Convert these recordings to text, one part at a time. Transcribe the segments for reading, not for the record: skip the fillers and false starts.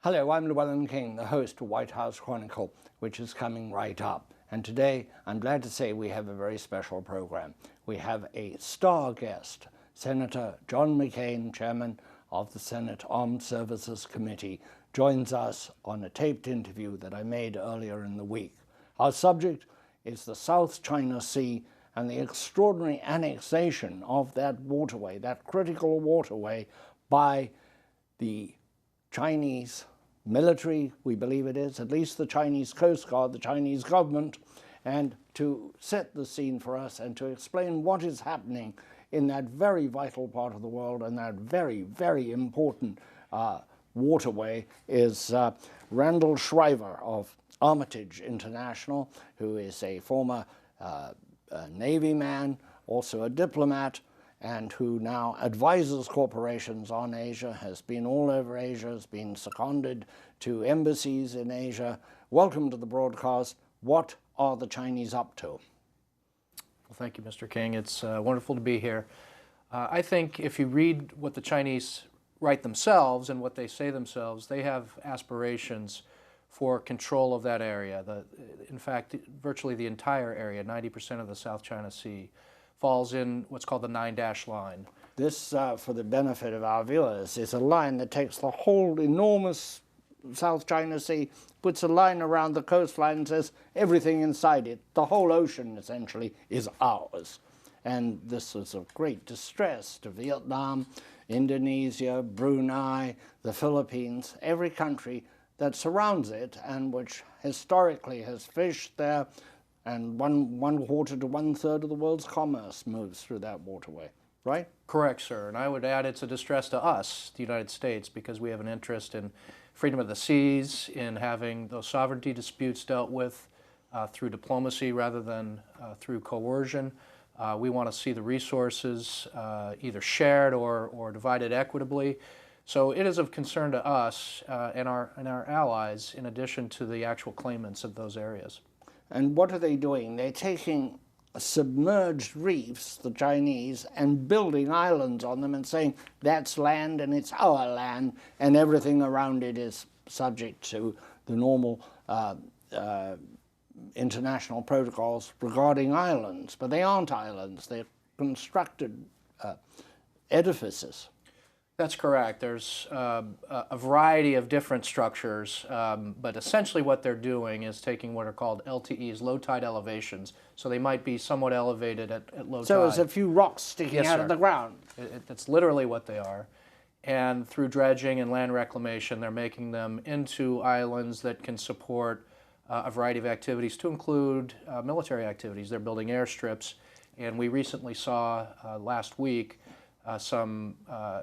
Hello, I'm Llewellyn King, the host of White House Chronicle, which is coming right up. And today, I'm glad to say we have a very special program. We have a star guest, Senator John McCain, Chairman of the Senate Armed Services Committee, joins us on a taped interview that I made earlier in the week. Our subject is the South China Sea and the extraordinary annexation of that waterway, that critical waterway, by the Chinese military, we believe it is, at least the Chinese Coast Guard, the Chinese government, and to set the scene for us and to explain what is happening in that very vital part of the world and that very, very important waterway is Randall Schriver of Armitage International, who is a former Navy man, also a diplomat, and who now advises corporations on Asia, has been all over Asia, has been seconded to embassies in Asia. Welcome to the broadcast. What are the Chinese up to? Well, thank you, Mr. King. It's wonderful to be here. I think if you read what the Chinese write themselves and what they say themselves, they have aspirations for control of that area. In fact, virtually the entire area, 90% of the South China Sea, falls in what's called the 9-dash line. This, for the benefit of our viewers, is a line that takes the whole enormous South China Sea, puts a line around the coastline and says everything inside it, the whole ocean essentially, is ours. And this was of great distress to Vietnam, Indonesia, Brunei, the Philippines, every country that surrounds it and which historically has fished there, and one quarter to 1/3 of the world's commerce moves through that waterway, right? Correct, sir. And I would add it's a distress to us, the United States, because we have an interest in freedom of the seas, in having those sovereignty disputes dealt with through diplomacy rather than through coercion. We want to see the resources either shared or divided equitably. So it is of concern to us and our allies, in addition to the actual claimants of those areas. And what are they doing? They're taking submerged reefs, the Chinese, and building islands on them and saying that's land and it's our land and everything around it is subject to the normal international protocols regarding islands. But they aren't islands. They're constructed edifices. That's correct. There's a variety of different structures, but essentially what they're doing is taking what are called LTEs, low tide elevations. So they might be somewhat elevated at low tide. So there's a few rocks sticking out of the ground. That's literally what they are. And through dredging and land reclamation, they're making them into islands that can support a variety of activities, to include military activities. They're building airstrips, and we recently saw last week some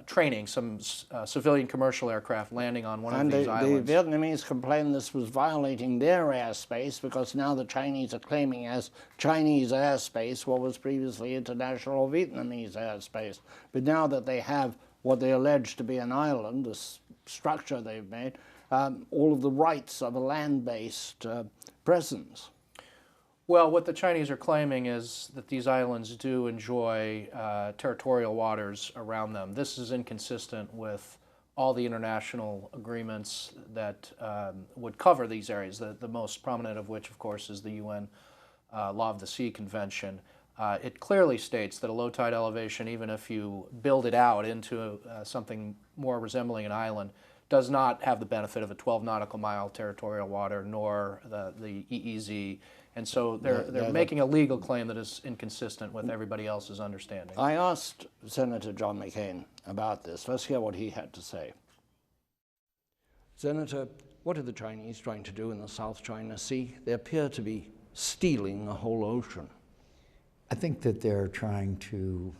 training, some civilian commercial aircraft landing on one of these islands. The Vietnamese complained this was violating their airspace because now the Chinese are claiming as Chinese airspace what was previously international Vietnamese airspace. But now that they have what they allege to be an island, this structure they've made, all of the rights of a land-based presence. Well, what the Chinese are claiming is that these islands do enjoy territorial waters around them. This is inconsistent with all the international agreements that would cover these areas, the most prominent of which, of course, is the UN Law of the Sea Convention. It clearly states that a low tide elevation, even if you build it out into something more resembling an island, does not have the benefit of a 12 nautical mile territorial water, nor the EEZ. And so they're making a legal claim that is inconsistent with everybody else's understanding. I asked Senator John McCain about this. Let's hear what he had to say. Senator, what are the Chinese trying to do in the South China Sea? They appear to be stealing the whole ocean. I think that they're trying to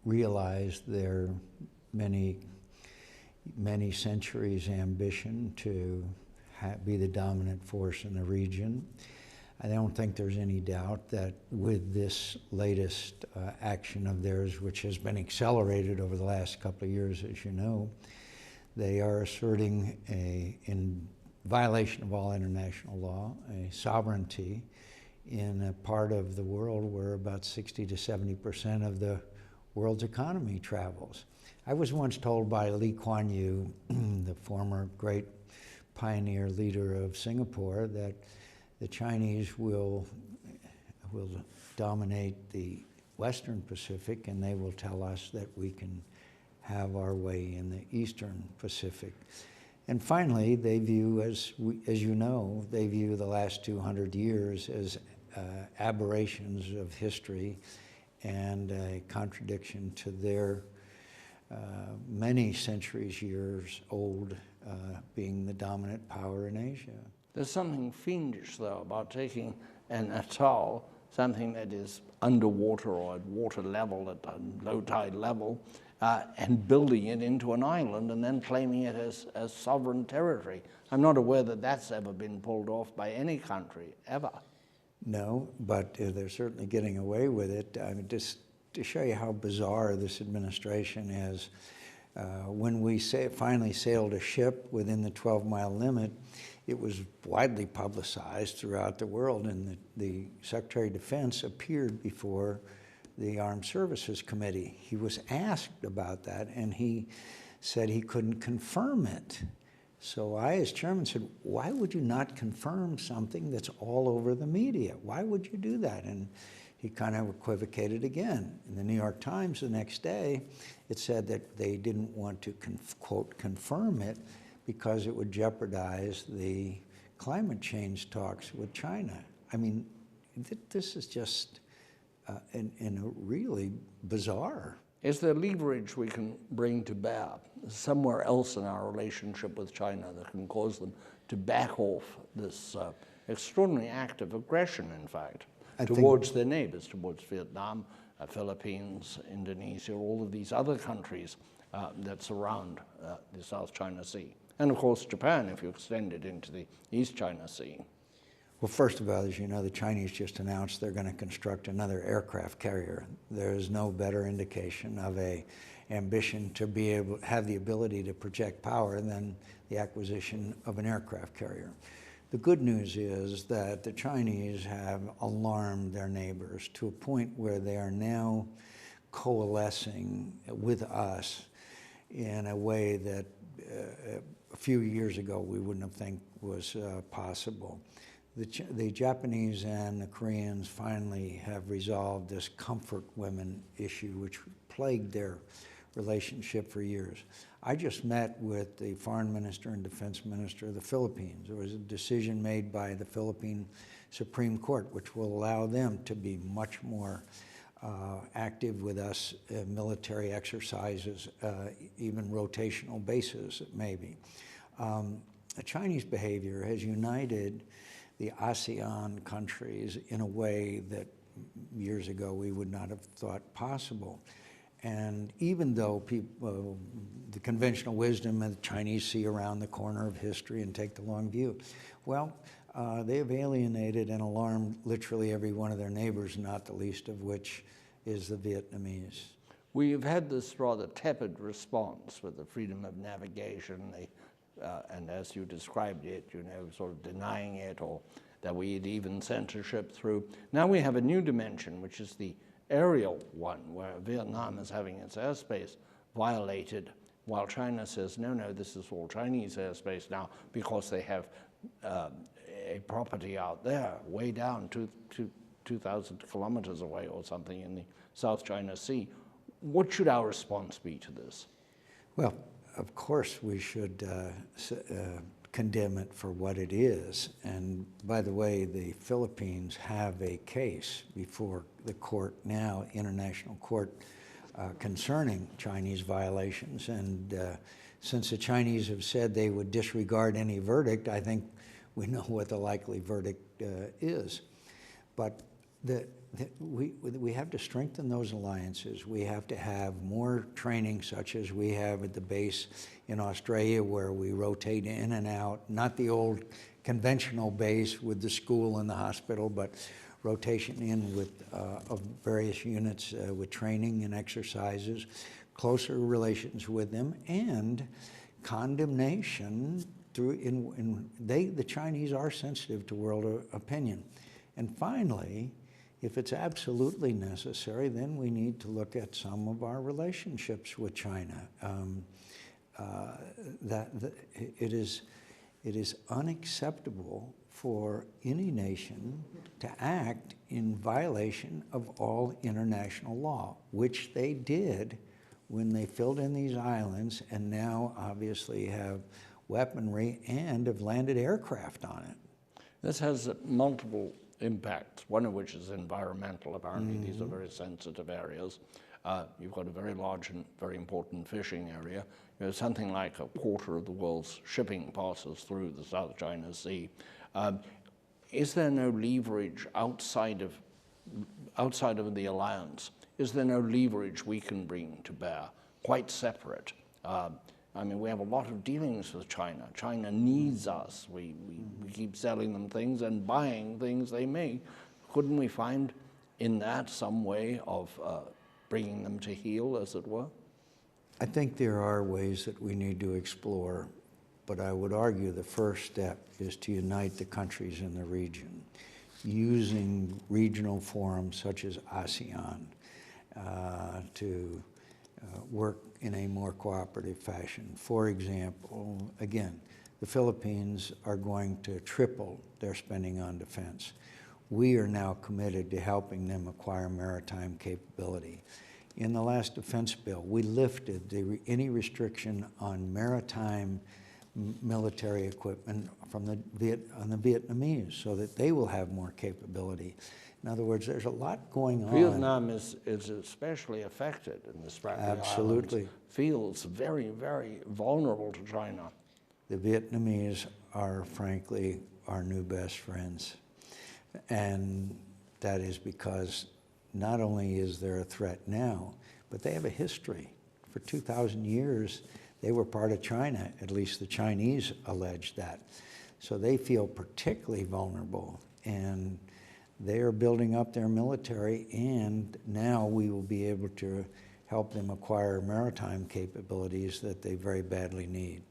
realize their many centuries' ambition to be the dominant force in the region. I don't think there's any doubt that with this latest action of theirs, which has been accelerated over the last couple of years, as you know, they are asserting in violation of all international law, a sovereignty in a part of the world where about 60 to 70% of the world's economy travels. I was once told by Lee Kuan Yew, the former great pioneer leader of Singapore, that the Chinese will dominate the Western Pacific, and they will tell us that we can have our way in the Eastern Pacific. And finally, they view, as you know, they view the last 200 years as aberrations of history and a contradiction to their many centuries years old being the dominant power in Asia. There's something fiendish, though, about taking an atoll, something that is underwater or at water level, at low tide level, and building it into an island and then claiming it as sovereign territory. I'm not aware that that's ever been pulled off by any country, ever. No, but they're certainly getting away with it. I mean, just to show you how bizarre this administration is, when we finally sailed a ship within the 12-mile limit, it was widely publicized throughout the world, and the Secretary of Defense appeared before the Armed Services Committee. He was asked about that, and he said he couldn't confirm it. So I, as chairman, said, why would you not confirm something that's all over the media? Why would you do that? And he kind of equivocated again. In the New York Times the next day, it said that they didn't want to, quote, confirm it because it would jeopardize the climate change talks with China. I mean, this is just really bizarre. Is there leverage we can bring to bear somewhere else in our relationship with China that can cause them to back off this extraordinary act of aggression, in fact, towards their neighbors, towards Vietnam, Philippines, Indonesia, all of these other countries that surround the South China Sea? And of course, Japan, if you extend it into the East China Sea. Well, first of all, as you know, the Chinese just announced they're going to construct another aircraft carrier. There is no better indication of a ambition to be able have the ability to project power than the acquisition of an aircraft carrier. The good news is that the Chinese have alarmed their neighbors to a point where they are now coalescing with us in a way that a few years ago we wouldn't have think was possible. The Japanese and the Koreans finally have resolved this comfort women issue, which plagued their relationship for years. I just met with the foreign minister and defense minister of the Philippines. There was a decision made by the Philippine Supreme Court, which will allow them to be much more active with us, military exercises, even rotational bases, maybe. The Chinese behavior has united the ASEAN countries in a way that years ago we would not have thought possible. And even though the conventional wisdom of the Chinese see around the corner of history and take the long view, well, they have alienated and alarmed literally every one of their neighbors, not the least of which is the Vietnamese. We've had this rather tepid response with the freedom of navigation, and as you described it, you know, sort of denying it, or that we had even sent a ship through. Now we have a new dimension, which is the aerial one, where Vietnam is having its airspace violated, while China says, no, no, this is all Chinese airspace now, because they have a property out there, way down 2,000 kilometers away or something in the South China Sea. What should our response be to this? Well, of course we should condemn it for what it is. And by the way, the Philippines have a case before the court now, International Court, concerning Chinese violations. And since the Chinese have said they would disregard any verdict, I think we know what the likely verdict is. But we have to strengthen those alliances. We have to have more training, such as we have at the base in Australia, where we rotate in and out, not the old conventional base with the school and the hospital, but rotation in with of various units with training and exercises, closer relations with them, and condemnation through the Chinese are sensitive to world opinion. And finally, If it's absolutely necessary, then we need to look at some of our relationships with China. It is unacceptable for any nation to act in violation of all international law, which they did when they filled in these islands and now obviously have weaponry and have landed aircraft on it. This has multiple impacts, one of which is environmental. Apparently these are very sensitive areas. You've got a very large and very important fishing area. You know, something like a quarter of the world's shipping passes through the South China Sea. Is there no leverage outside of the alliance? Is there no leverage we can bring to bear, quite separate? I mean, we have a lot of dealings with China. China needs us. We keep selling them things and buying things they make. Couldn't we find in that some way of bringing them to heel, as it were? I think there are ways that we need to explore, but I would argue the first step is to unite the countries in the region, using regional forums such as ASEAN to work in a more cooperative fashion. For example, again, the Philippines are going to triple their spending on defense. We are now committed to helping them acquire maritime capability. In the last defense bill, we lifted any restriction on maritime military equipment from the Vietnamese so that they will have more capability. In other words, there's a lot going on. Vietnam is especially affected in the Spratly Absolutely. Islands. Feels very, very vulnerable to China. The Vietnamese are, frankly, our new best friends. And that is because not only is there a threat now, but they have a history. For 2,000 years, they were part of China, at least the Chinese allege that. So they feel particularly vulnerable, and they are building up their military, and now we will be able to help them acquire maritime capabilities that they very badly need.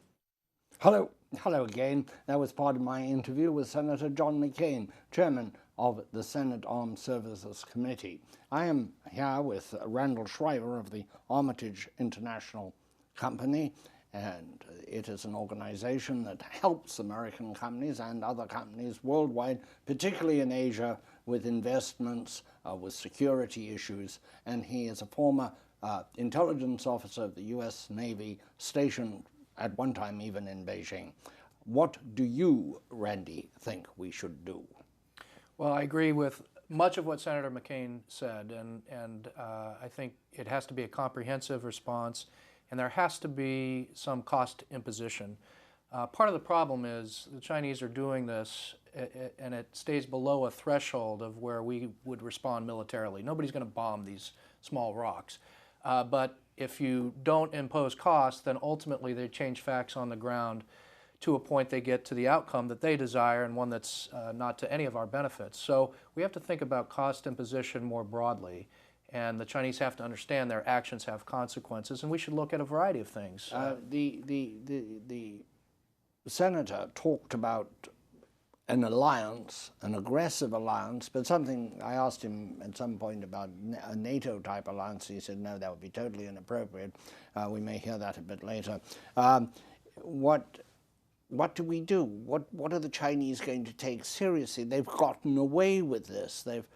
Hello again. That was part of my interview with Senator John McCain, Chairman of the Senate Armed Services Committee. I am here with Randall Schriver of the Armitage International Company, and it is an organization that helps American companies and other companies worldwide, particularly in Asia, with investments, with security issues, and he is a former intelligence officer of the U.S. Navy stationed at one time even in Beijing. What do you, Randy, think we should do? Well, I agree with much of what Senator McCain said, and I think it has to be a comprehensive response, and there has to be some cost imposition. Part of the problem is the Chinese are doing this, and it stays below a threshold of where we would respond militarily. Nobody's going to bomb these small rocks. But if you don't impose costs, then ultimately they change facts on the ground to a point they get to the outcome that they desire, and one that's not to any of our benefits. So we have to think about cost imposition more broadly, and the Chinese have to understand their actions have consequences, and we should look at a variety of things. The senator talked about an alliance, an aggressive alliance, but something I asked him at some point about a NATO-type alliance. He said, no, that would be totally inappropriate. We may hear that a bit later. What do we do? What are the Chinese going to take seriously? They've gotten away with this. They've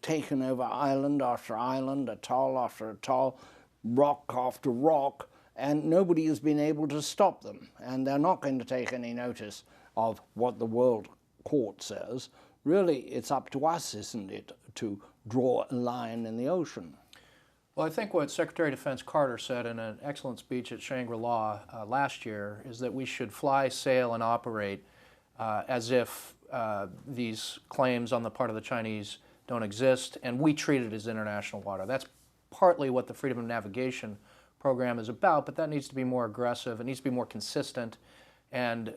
taken over island after island, atoll after atoll, rock after rock, and nobody has been able to stop them. And they're not going to take any notice of what the world court says. Really, it's up to us, isn't it, to draw a line in the ocean? Well, I think what Secretary of Defense Carter said in an excellent speech at Shangri-La last year is that we should fly, sail, and operate as if these claims on the part of the Chinese don't exist, and we treat it as international water. That's partly what the Freedom of Navigation program is about, but that needs to be more aggressive. It needs to be more consistent. And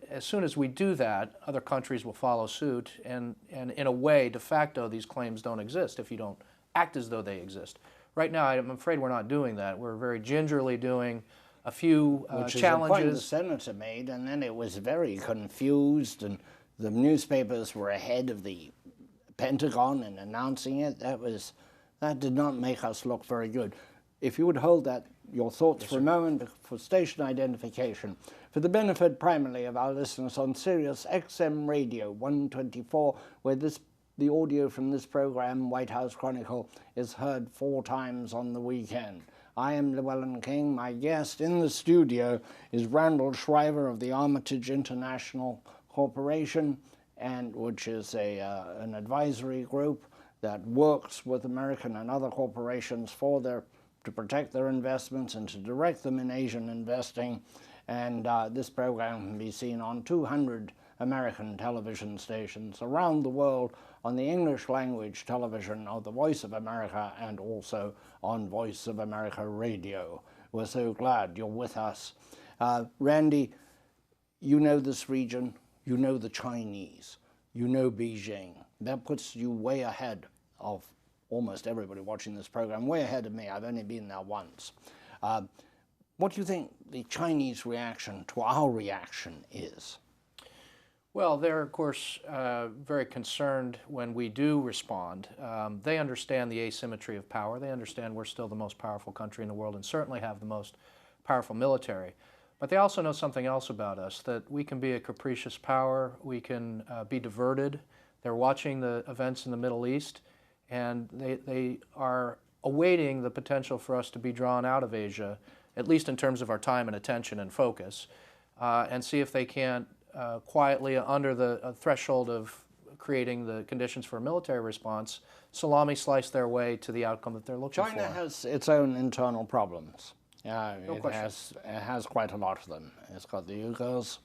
as soon as we do that, other countries will follow suit, and in a way, de facto, these claims don't exist if you don't act as though they exist. Right now, I'm afraid we're not doing that. We're very gingerly doing a few Which is challenges. a point the senator made, and then it was very confused, and the newspapers were ahead of the Pentagon in announcing it, that did not make us look very good. If you would hold your thoughts for a moment for station identification, for the benefit primarily of our listeners on Sirius XM Radio 124, where the audio from this program, White House Chronicle, is heard 4 times on the weekend. I am Llewellyn King. My guest in the studio is Randall Schriver of the Armitage International Corporation, which is an advisory group that works with American and other corporations to protect their investments and to direct them in Asian investing. And this program can be seen on 200 American television stations around the world on the English language television of the Voice of America and also on Voice of America Radio. We're so glad you're with us. Randy, you know this region, you know the Chinese, you know Beijing. That puts you way ahead of almost everybody watching this program, way ahead of me. I've only been there once. What do you think the Chinese reaction to our reaction is? Well, they're, of course, very concerned when we do respond. They understand the asymmetry of power. They understand we're still the most powerful country in the world and certainly have the most powerful military. But they also know something else about us, that we can be a capricious power, we can be diverted. They're watching the events in the Middle East, and they are awaiting the potential for us to be drawn out of Asia, at least in terms of our time and attention and focus, and see if they can't quietly, under the threshold of creating the conditions for a military response, salami slice their way to the outcome that they're looking for. China has its own internal problems. No question. It has quite a lot of them. It's got the Uyghurs,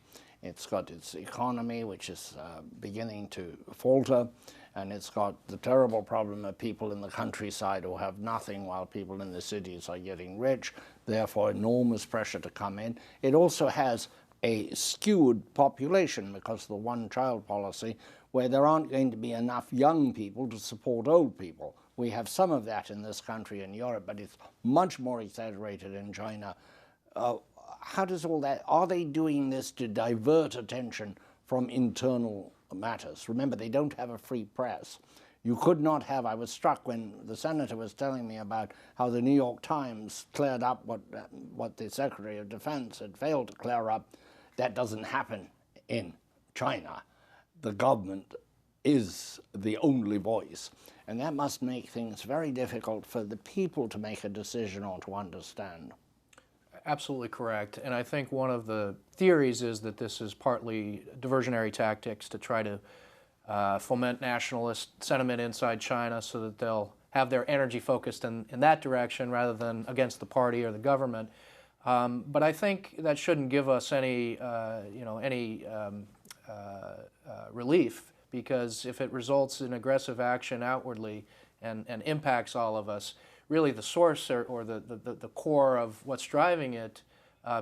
it's got its economy, which is beginning to falter, and it's got the terrible problem of people in the countryside who have nothing while people in the cities are getting rich, therefore enormous pressure to come in. It also has a skewed population because of the one-child policy, where there aren't going to be enough young people to support old people. We have some of that in this country in Europe, but it's much more exaggerated in China. How does all that, are they doing this to divert attention from internal matters? Remember, they don't have a free press. You could not have, I was struck when the senator was telling me about how the New York Times cleared up what the Secretary of Defense had failed to clear up. That doesn't happen in China. The government is the only voice, and that must make things very difficult for the people to make a decision or to understand. Absolutely correct. And I think one of the theories is that this is partly diversionary tactics to try to foment nationalist sentiment inside China so that they'll have their energy focused in that direction rather than against the party or the government. But I think that shouldn't give us any relief, because if it results in aggressive action outwardly and impacts all of us, really the source or the core of what's driving it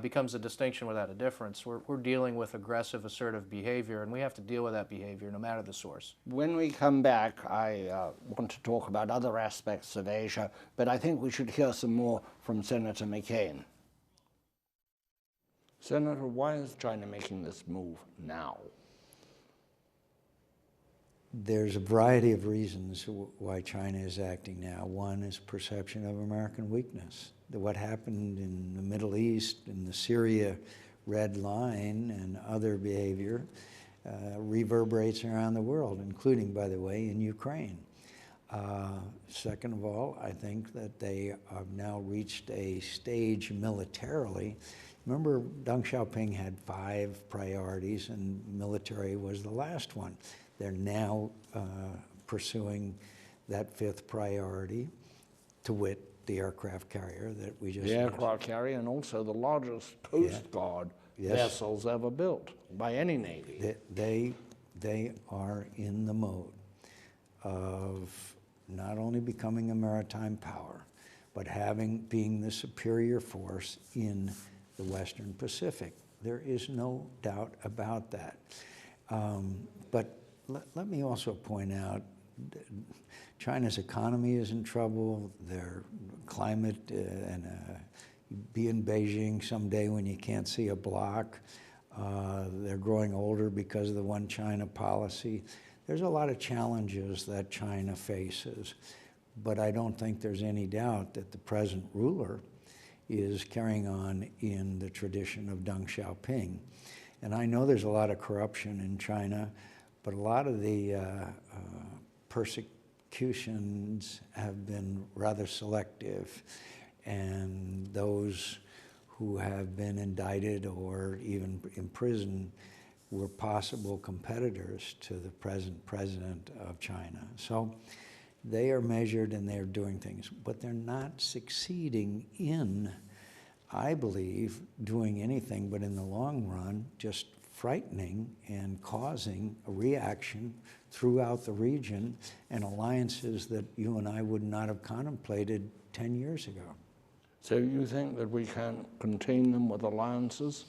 becomes a distinction without a difference. We're dealing with aggressive, assertive behavior, and we have to deal with that behavior no matter the source. When we come back, I want to talk about other aspects of Asia, but I think we should hear some more from Senator McCain. Senator, why is China making this move now? There's a variety of reasons why China is acting now. One is perception of American weakness. What happened in the Middle East, in the Syria Red Line and other behavior reverberates around the world, including, by the way, in Ukraine. Second of all, I think that they have now reached a stage militarily. Remember, Deng Xiaoping had 5 priorities, and military was the last one. They're now pursuing that 5th priority, to wit, the aircraft carrier that we just The mentioned. aircraft carrier, and also the largest Coast Guard vessels ever built by any Navy. They are in the mode of not only becoming a maritime power, but being the superior force in the Western Pacific. There is no doubt about that. But let me also point out, China's economy is in trouble, their climate, and be in Beijing someday when you can't see a block. They're growing older because of the one China policy. There's a lot of challenges that China faces, but I don't think there's any doubt that the present ruler is carrying on in the tradition of Deng Xiaoping. And I know there's a lot of corruption in China, but a lot of the persecutions have been rather selective, and those who have been indicted or even imprisoned were possible competitors to the present president of China. So they are measured and they're doing things, but they're not succeeding in, I believe, doing anything but in the long run just frightening and causing a reaction throughout the region and alliances that you and I would not have contemplated 10 years ago. So you think that we can contain them with alliances?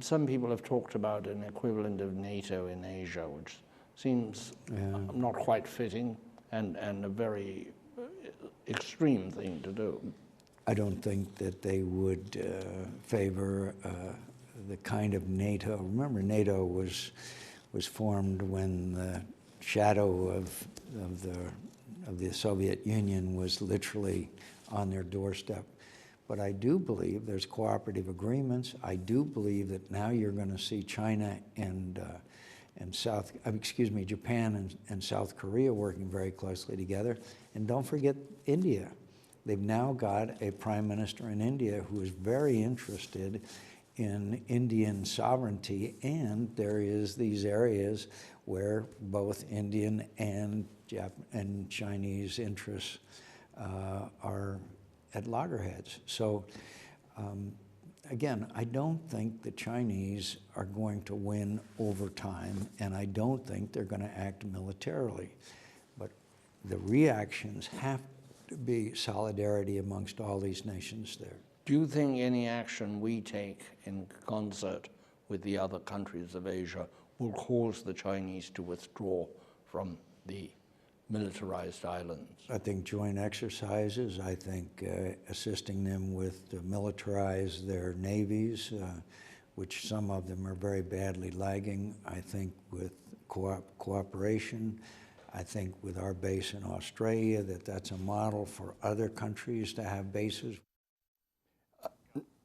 Some people have talked about an equivalent of NATO in Asia, which seems not quite fitting and a very extreme thing to do. I don't think that they would favor the kind of NATO. Remember, NATO was formed when the shadow of the Soviet Union was literally on their doorstep. But I do believe there's cooperative agreements. I do believe that now you're going to see China and Japan and South Korea working very closely together. And don't forget India. They've now got a prime minister in India who is very interested in Indian sovereignty, and there is these areas where both Indian and Chinese interests are at loggerheads. So again, I don't think the Chinese are going to win over time, and I don't think they're going to act militarily. But the reactions have to be solidarity amongst all these nations there. Do you think any action we take in concert with the other countries of Asia will cause the Chinese to withdraw from the militarized islands? I think joint exercises, I think assisting them with to militarize their navies, which some of them are very badly lagging. I think with cooperation, I think with our base in Australia, that's a model for other countries to have bases.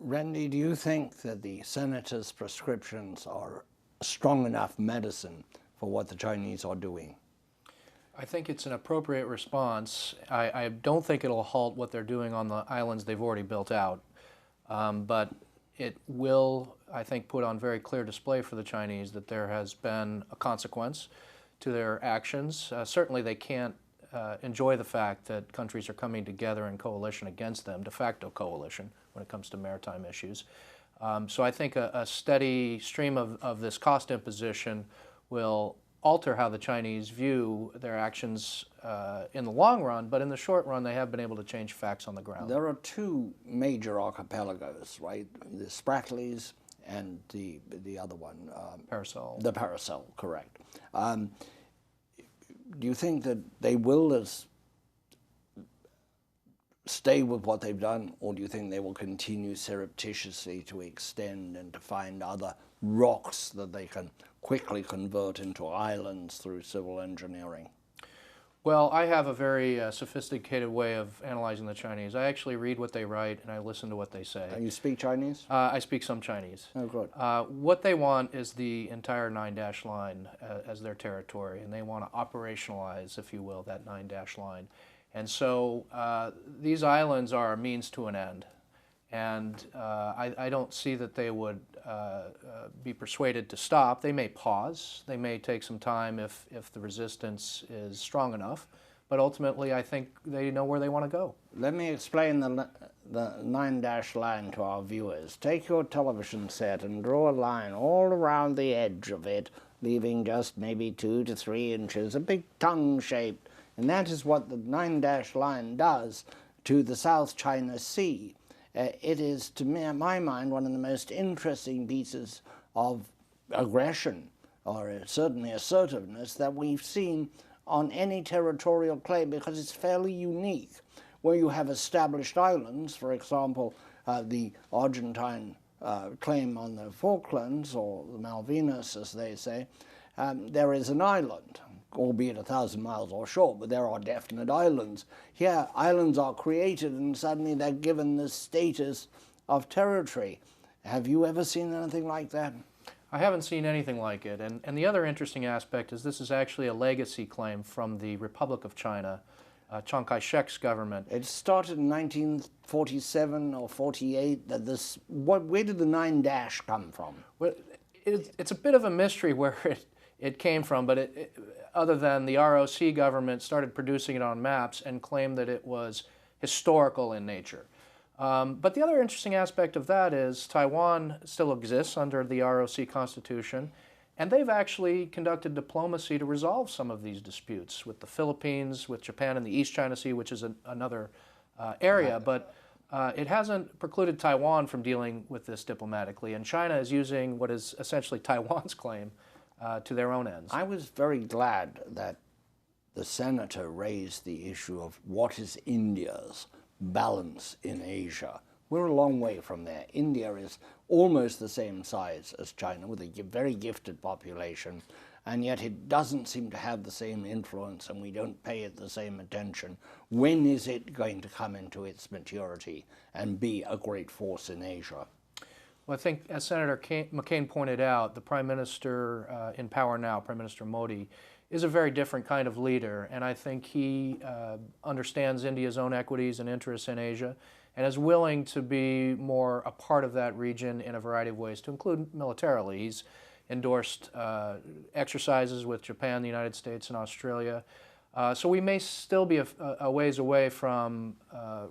Randy, do you think that the senator's prescriptions are strong enough medicine for what the Chinese are doing? I think it's an appropriate response. I don't think it'll halt what they're doing on the islands they've already built out, but it will, I think, put on very clear display for the Chinese that there has been a consequence to their actions. Certainly they can't enjoy the fact that countries are coming together in coalition against them, de facto coalition, when it comes to maritime issues. So I think a steady stream of this cost imposition will alter how the Chinese view their actions in the long run, but in the short run they have been able to change facts on the ground. There are two major archipelagos, right? The Spratlys and the other one. Paracel. The Paracel, correct. Do you think that they will stay with what they've done, or do you think they will continue surreptitiously to extend and to find other rocks that they can quickly convert into islands through civil engineering? Well, I have a very sophisticated way of analyzing the Chinese. I actually read what they write and I listen to what they say. You speak Chinese? I speak some Chinese. Oh, good. What they want is the entire 9-dash line as their territory, and they want to operationalize, if you will, that 9-dash line. And so these islands are a means to an end. And I don't see that they would be persuaded to stop. They may pause. They may take some time if the resistance is strong enough. But ultimately, I think they know where they want to go. Let me explain the 9-dash line to our viewers. Take your television set and draw a line all around the edge of it, leaving just maybe 2 to 3 inches, a big tongue shaped. And that is what the 9-dash line does to the South China Sea. It is, to me, in my mind, one of the most interesting pieces of aggression, or certainly assertiveness, that we've seen on any territorial claim, because it's fairly unique. Where you have established islands, for example, the Argentine claim on the Falklands, or the Malvinas, as they say, there is an island. albeit 1,000 miles offshore, but there are definite islands. Here, islands are created and suddenly they're given the status of territory. Have you ever seen anything like that? I haven't seen anything like it. And the other interesting aspect is this is actually a legacy claim from the Republic of China, Chiang Kai-shek's government. It started in 1947 or 48. Where did the 9 dash come from? Well, it's a bit of a mystery where it came from, but other than the ROC government started producing it on maps and claimed that it was historical in nature. But the other interesting aspect of that is Taiwan still exists under the ROC Constitution, and they've actually conducted diplomacy to resolve some of these disputes with the Philippines, with Japan in the East China Sea, which is another area. But it hasn't precluded Taiwan from dealing with this diplomatically, and China is using what is essentially Taiwan's claim to their own ends. I was very glad that the senator raised the issue of what is India's balance in Asia. We're a long way from there. India is almost the same size as China with a very gifted population, and yet it doesn't seem to have the same influence and we don't pay it the same attention. When is it going to come into its maturity and be a great force in Asia? Well, I think, as Senator McCain pointed out, the Prime Minister in power now, Prime Minister Modi, is a very different kind of leader, and I think he understands India's own equities and interests in Asia and is willing to be more a part of that region in a variety of ways, to include militarily. He's endorsed exercises with Japan, the United States, and Australia. So we may still be a ways away from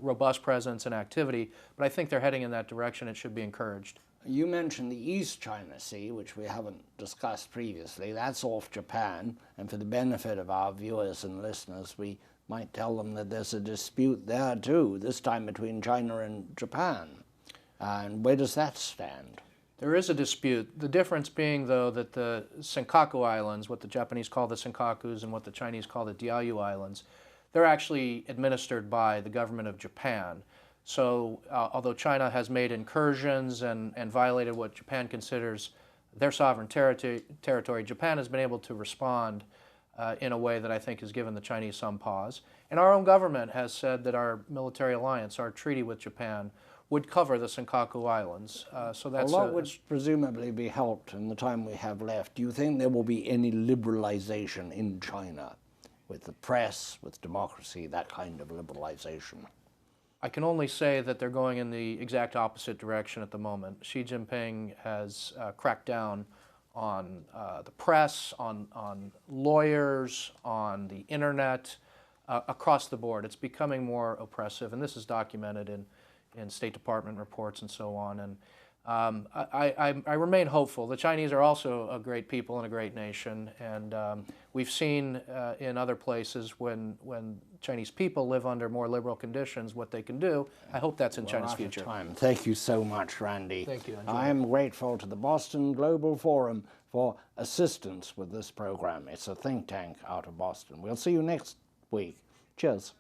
robust presence and activity, but I think they're heading in that direction. It should be encouraged. You mentioned the East China Sea, which we haven't discussed previously. That's off Japan, and for the benefit of our viewers and listeners, we might tell them that there's a dispute there too, this time between China and Japan. And where does that stand? There is a dispute. The difference being, though, that the Senkaku Islands, what the Japanese call the Senkakus and what the Chinese call the Diaoyu Islands, they're actually administered by the government of Japan. So although China has made incursions and violated what Japan considers their sovereign territory, Japan has been able to respond in a way that I think has given the Chinese some pause. And our own government has said that our military alliance, our treaty with Japan, would cover the Senkaku Islands. So that's a lot would presumably be helped in the time we have left. Do you think there will be any liberalization in China with the press, with democracy, that kind of liberalization? I can only say that they're going in the exact opposite direction at the moment. Xi Jinping has cracked down on the press, on lawyers, on the internet, across the board. It's becoming more oppressive, and this is documented in State Department reports and so on. And I remain hopeful. The Chinese are also a great people and a great nation, and we've seen in other places when Chinese people live under more liberal conditions what they can do. I hope that's in China's future. Time. Thank you so much, Randy. Thank you. I am grateful to the Boston Global Forum for assistance with this program. It's a think tank out of Boston. We'll see you next week. Cheers.